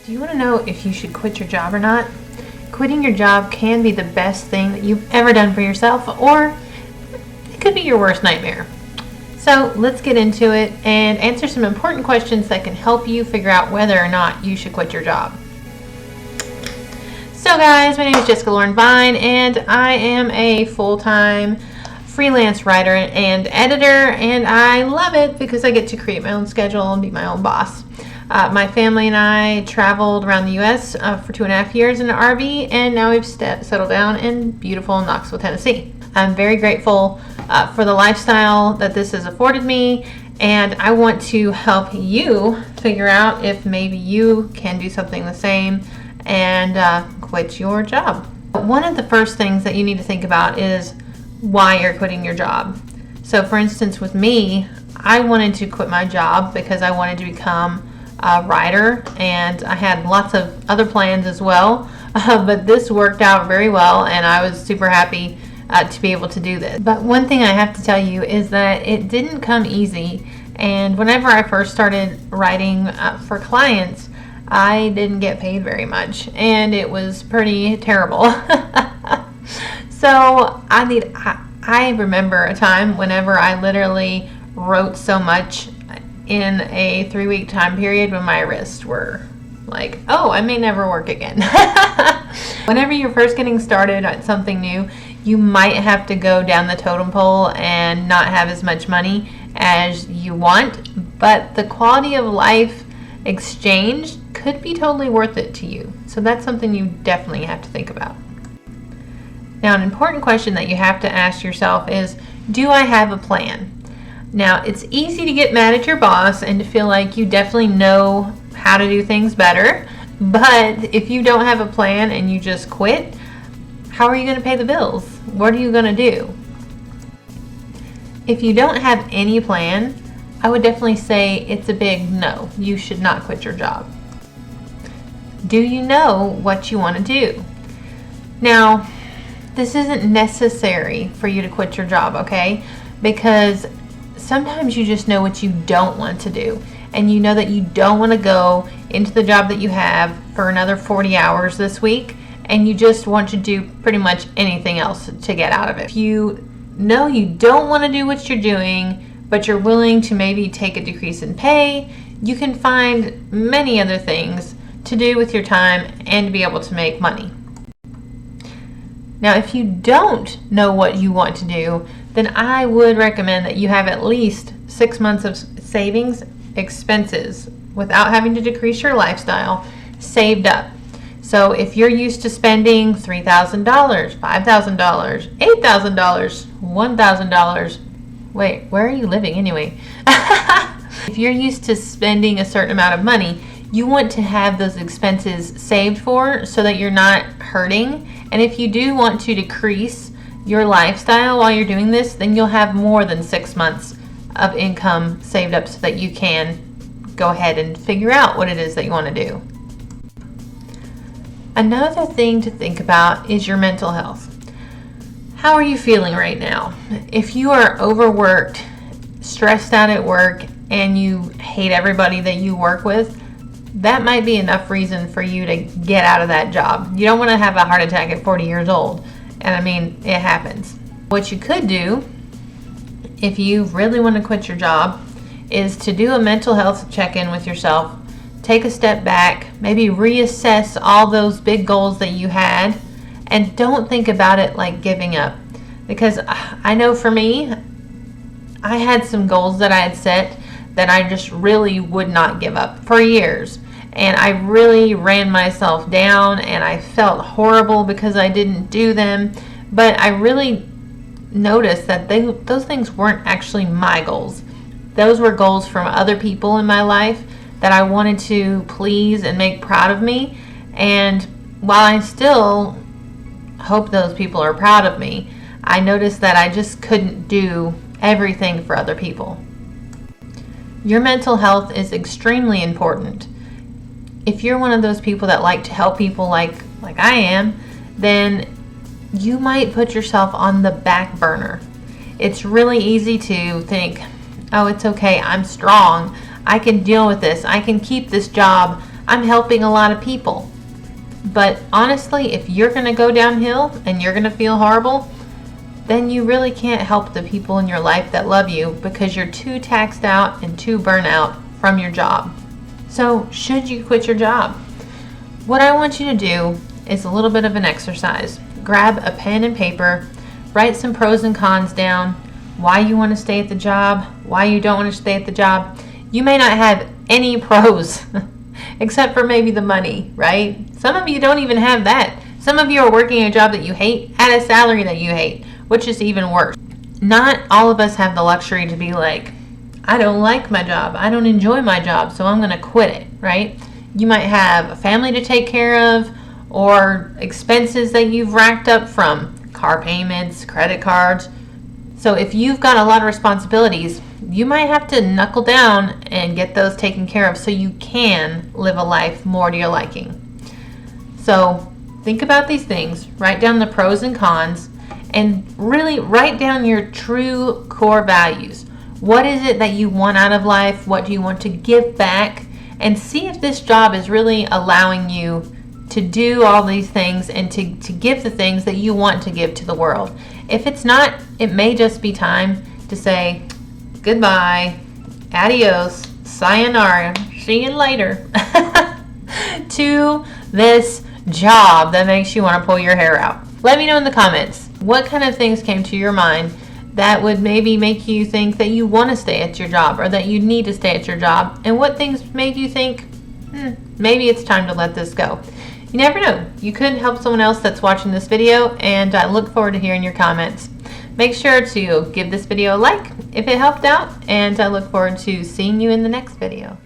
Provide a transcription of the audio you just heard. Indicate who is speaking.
Speaker 1: Do you want to know if you should quit your job or not? Quitting your job can be the best thing that you've ever done for yourself, or it could be your worst nightmare. So let's get into it and answer some important questions that can help you figure out whether or not you should quit your job. So guys, my name is Jessica Lauren Vine, and I am a full-time freelance writer and editor, and I love it because I get to create my own schedule and be my own boss. My family and I traveled around the U.S. For 2.5 years in an RV, and now we've settled down in beautiful Knoxville, Tennessee. I'm very grateful for the lifestyle that this has afforded me, and I want to help you figure out if maybe you can do something the same and quit your job. One of the first things that you need to think about is why you're quitting your job. So for instance, with me, I wanted to quit my job because I wanted to become a writer, and I had lots of other plans as well, but this worked out very well, and I was super happy to be able to do this. But one thing I have to tell you is that it didn't come easy, and whenever I first started writing for clients, I didn't get paid very much, and it was pretty terrible. So I remember a time whenever I literally wrote so much in a 3-week time period when my wrists were like, oh, I may never work again. Whenever you're first getting started at something new, you might have to go down the totem pole and not have as much money as you want, but the quality of life exchange could be totally worth it to you. So that's something you definitely have to think about. Now, an important question that you have to ask yourself is, do I have a plan? Now, it's easy to get mad at your boss and to feel like you definitely know how to do things better, but if you don't have a plan and you just quit, how are you going to pay the bills? What are you going to do? If you don't have any plan, I would definitely say it's a big no. You should not quit your job. Do you know what you want to do? Now, this isn't necessary for you to quit your job, okay? Because sometimes you just know what you don't want to do, and you know that you don't want to go into the job that you have for another 40 hours this week, and you just want to do pretty much anything else to get out of it. If you know you don't want to do what you're doing, but you're willing to maybe take a decrease in pay, you can find many other things to do with your time and to be able to make money. Now, if you don't know what you want to do, then I would recommend that you have at least 6 months of savings expenses without having to decrease your lifestyle saved up. So if you're used to spending $3,000, $5,000, $8,000, $1,000, wait, where are you living anyway? If you're used to spending a certain amount of money, you want to have those expenses saved for so that you're not hurting. And if you do want to decrease your lifestyle while you're doing this, then you'll have more than 6 months of income saved up so that you can go ahead and figure out what it is that you want to do. Another thing to think about is your mental health. How are you feeling right now? If you are overworked, stressed out at work, and you hate everybody that you work with, that might be enough reason for you to get out of that job. You don't want to have a heart attack at 40 years old. And I mean, it happens. What you could do, if you really want to quit your job, is to do a mental health check-in with yourself. Take a step back, maybe reassess all those big goals that you had, and don't think about it like giving up. Because I know for me, I had some goals that I had set that I just really would not give up for years. And I really ran myself down, and I felt horrible because I didn't do them. But I really noticed that those things weren't actually my goals. Those were goals from other people in my life that I wanted to please and make proud of me. And while I still hope those people are proud of me, I noticed that I just couldn't do everything for other people. Your mental health is extremely important. If you're one of those people that like to help people like I am, then you might put yourself on the back burner. It's really easy to think, oh, it's okay, I'm strong, I can deal with this, I can keep this job I'm helping a lot of people. But honestly, if you're going to go downhill and you're going to feel horrible, then you really can't help the people in your life that love you because you're too taxed out and too burnt out from your job. So, should you quit your job? What I want you to do is a little bit of an exercise. Grab a pen and paper, write some pros and cons down, why you want to stay at the job, why you don't want to stay at the job. You may not have any pros except for maybe the money, right? Some of you don't even have that. Some of you are working a job that you hate at a salary that you hate, which is even worse. Not all of us have the luxury to be like, I don't like my job, I don't enjoy my job, so I'm going to quit it, right? You might have a family to take care of, or expenses that you've racked up from car payments, credit cards. So if you've got a lot of responsibilities, you might have to knuckle down and get those taken care of so you can live a life more to your liking. So think about these things, write down the pros and cons, and really write down your true core values. What is it that you want out of life? What do you want to give back? And see if this job is really allowing you to do all these things and to give the things that you want to give to the world. If it's not, it may just be time to say goodbye, adios, sayonara, see you later to this job that makes you want to pull your hair out. Let me know in the comments what kind of things came to your mind that would maybe make you think that you want to stay at your job or that you need to stay at your job, and what things made you think maybe it's time to let this go. You never know. You could help someone else that's watching this video, and I look forward to hearing your comments. Make sure to give this video a like if it helped out, and I look forward to seeing you in the next video.